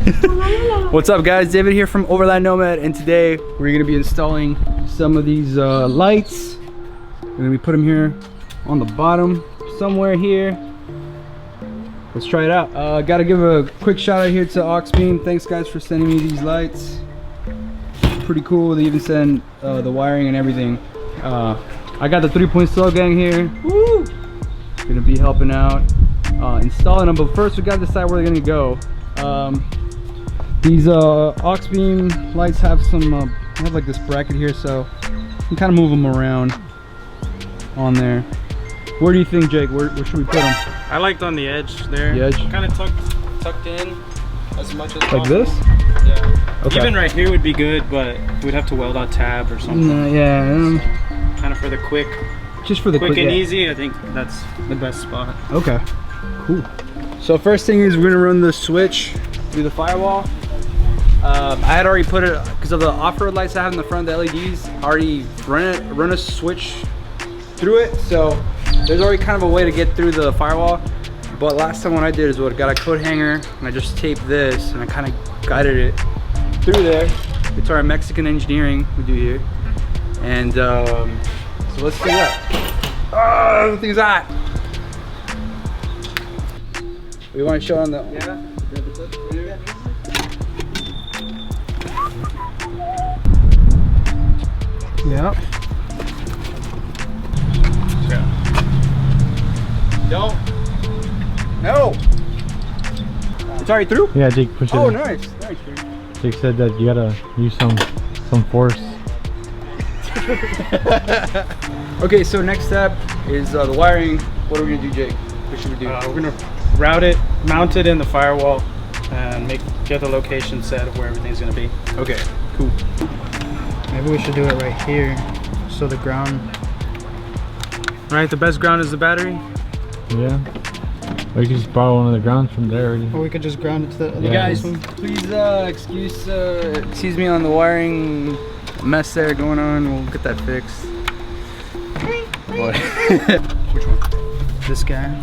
What's up guys, David here from Overland Nomad, and today we're gonna be installing some of these lights. We're gonna be putting them here on the bottom, somewhere here. Let's try it out. Gotta give a quick shout out here to Auxbeam. Thanks guys for sending me these lights. Pretty cool, they even send the wiring and everything. I got the 3-point cell gang here. Woo! Gonna be helping out installing them, but first we gotta decide where they're gonna go. These Auxbeam lights have some have like this bracket here, so you can kind of move them around on there. Where do you think, Jake? Where should we put them? I liked on the edge there. The edge? Kind of tucked in as much as possible. Like this? Yeah. Okay. Even right here would be good, but we'd have to weld out tab or something. Yeah. So, kind of for the quick. Just for the quick and yeah. easy, I think that's the best spot. Okay. Cool. So first thing is we're gonna run the switch through the firewall. I had already put it, because of the off-road lights I have in the front of the LEDs, I already run a switch through it, so there's already kind of a way to get through the firewall. But last time what I did is I got a coat hanger and I just taped this and I kind of guided it through there. It's our Mexican engineering we do here. And so let's do that. Oh, the thing's hot. We want to show on the... Yeah. Yep. Don't. No. It's already through? Yeah, Jake pushed it. Oh, in. nice. Nice. Jake said that you gotta use some force. Okay, so next step is the wiring. What are we gonna do, Jake? What should we do? We're gonna route it, mount it in the firewall, and get the location set of where everything's gonna be. Okay, cool. Maybe we should do it right here, so the ground. Right, the best ground is the battery. Yeah. Or you can just borrow one of the grounds from there already. Or we could just ground it to the other You guys, one. please excuse me on the wiring mess there going on. We'll get that fixed. What? Which one? This guy.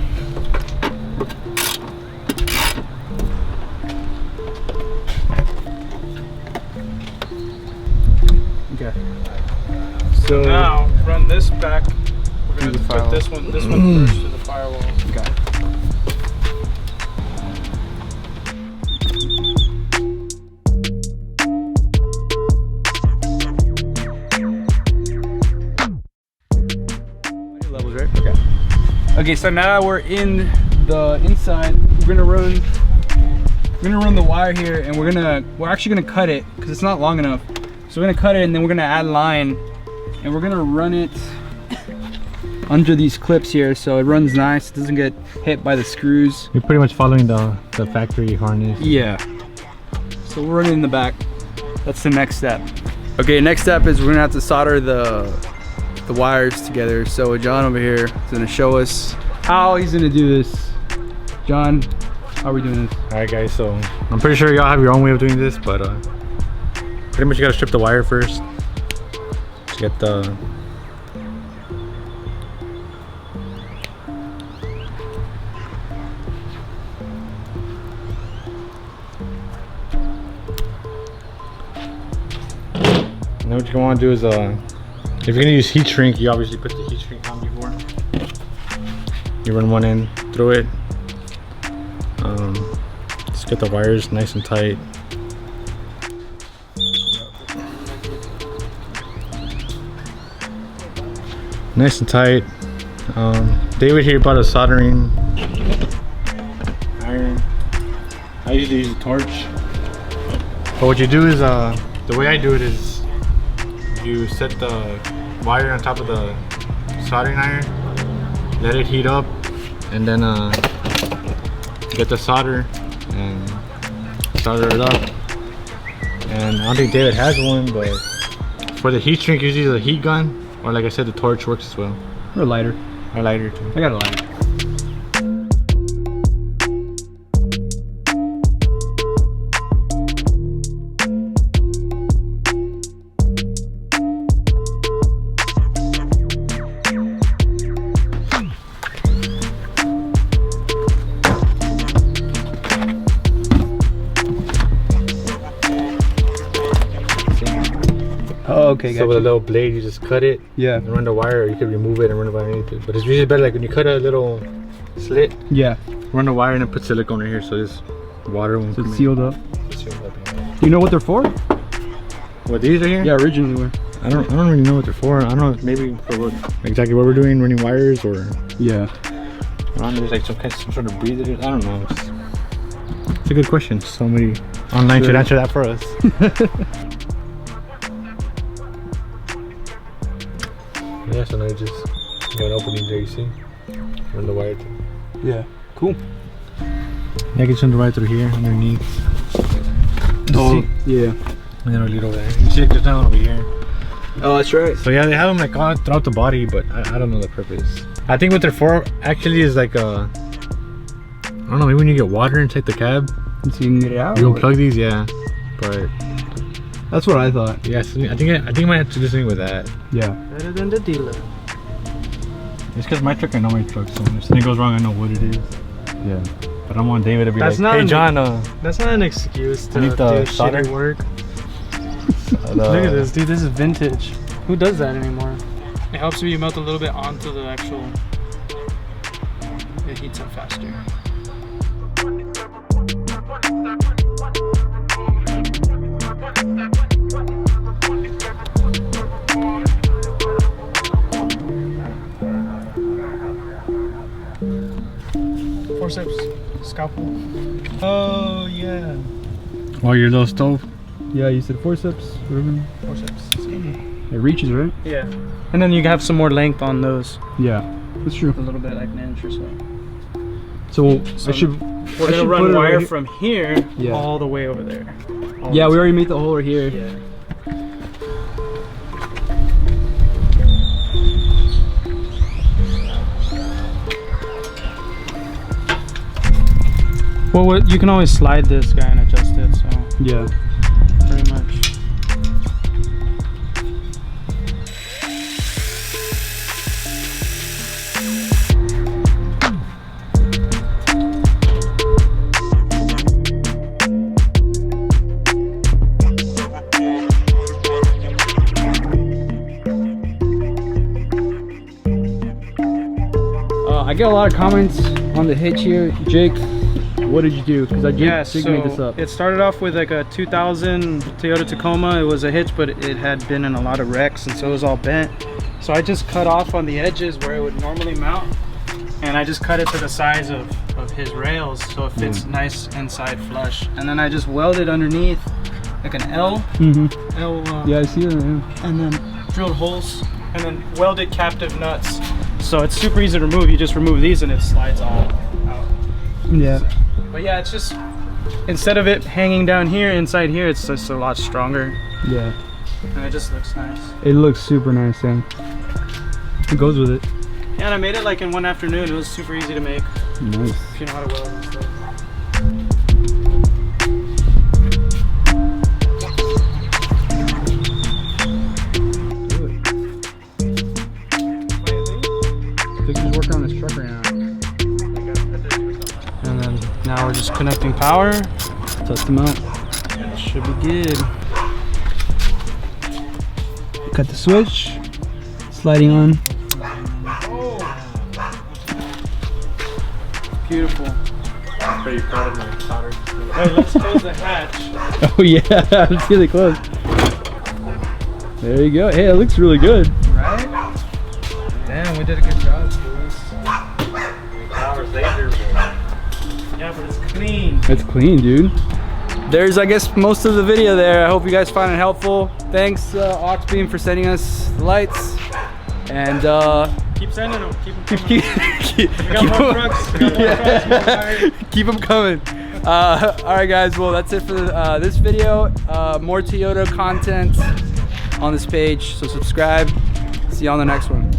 Okay. So Now run this back. We're Through gonna the put firewall. this one first to the firewall. got it. Levels, right? Okay. Okay, so now we're in the inside. We're gonna run the wire here, and we're actually gonna cut it because it's not long enough. So we're gonna cut it, and then we're gonna add line, and we're gonna run it under these clips here, so it runs nice. It doesn't get hit by the screws. You're pretty much following the factory harness. Yeah. So we're running in the back. That's the next step. Okay, next step is we're gonna have to solder the wires together. So John over here is gonna show us how he's gonna do this. John, how are we doing this? Alright guys, so I'm pretty sure y'all have your own way of doing this, but pretty much you gotta strip the wire first. Get the now what you want to do is if you're gonna use heat shrink, you obviously put the heat shrink on before. You run one end through it. Just get the wires nice and tight. Nice and tight. David here bought a soldering iron. I usually use a torch. But what you do is, the way I do it is, you set the wire on top of the soldering iron, let it heat up, and then get the solder and solder it up. And I don't think David has one, but for the heat shrink, usually the heat gun, or like I said, the torch works as well. Or a lighter. Or lighter too. I got a lighter. Oh, okay, So with a little blade, you just cut it Yeah. and run the wire, or you could remove it and run the wire underneath it. But it's usually better like when you cut a little slit, Yeah. run the wire and then put silicone right here so this water won't So come it's in. sealed up. It's sealed up, yeah. Do you know what they're for? What, these are here? Yeah, originally were. I don't really know what they're for. I don't know, maybe for what exactly what we're doing, running wires, or Yeah. I don't know, there's like some sort of breather. I don't know. It's a good question. Somebody online should answer that for us. Yeah, so now you just got an opening there, you see? Run the wire through. Yeah. Cool. Yeah, I can send the wire through here underneath. Oh, yeah. And then a little there. You see, like, there's one over here. Oh, that's right. So yeah, they have them like all throughout the body, but I don't know the purpose. I think what they're for actually is like I don't know, maybe when you get water inside the cab, So you can get it out. you unplug these, yeah. But That's what I thought. yeah, so I think I might have to do something with that. Yeah. Better than the dealer. It's because my truck, I know my truck, so if something goes wrong, I know what it is. Yeah. But I want David to be That's like, not hey John, That's not an excuse to I need do the solder. shitty work. Look at this, dude. This is vintage. Who does that anymore? It helps you melt a little bit onto the actual. It heats up faster. Forceps, scalpel. Oh yeah. Oh, your little stove? Yeah, you said forceps. Whatever. Forceps. It reaches, right? Yeah. And then you have some more length on those. Yeah. That's true. A little bit, like an inch or so. So, So I should. We're I gonna should run put it wire right from here Yeah. all the way over there. All Yeah, this- we already made the hole right here. Yeah. Well, you can always slide this guy and adjust it, so Yeah. pretty much. I get a lot of comments on the hitch here. Jake, what did you do? Because I Yeah, Jake made this so up. it started off with like a 2000 Toyota Tacoma. It was a hitch, but it had been in a lot of wrecks, and so it was all bent. So I just cut off on the edges where it would normally mount, and I just cut it to the size of his rails so it fits nice inside flush. And then I just welded underneath like an L. L Yeah, I see that. Yeah. and then drilled holes and then welded captive nuts. So it's super easy to remove. You just remove these and it slides all out. Yeah. But yeah, it's just, instead of it hanging down here, inside here, it's just a lot stronger. Yeah. And it just looks nice. It looks super nice, yeah. It goes with it. Yeah, and I made it like in one afternoon. It was super easy to make Nice. if you know how to weld and stuff. Victor's working on his truck right now. And then now we're just connecting power. Test them out. It should be good. Cut the switch. Sliding on. Beautiful. I'm pretty proud of my solder. Hey, let's close the hatch. Oh yeah, it's really close. There you go. Hey, it looks really good. Right? Damn, we did a good job, boys. Hours later, Yeah, but it's clean. It's clean, dude. There's, I guess, most of the video there. I hope you guys find it helpful. Thanks, Auxbeam, for sending us the lights. And Keep sending them. Keep them coming. keep We got more trucks. We got more trucks. More tires. keep them coming. All right, guys. Well, that's it for this video. More Toyota content on this page, so subscribe. See you on the next one.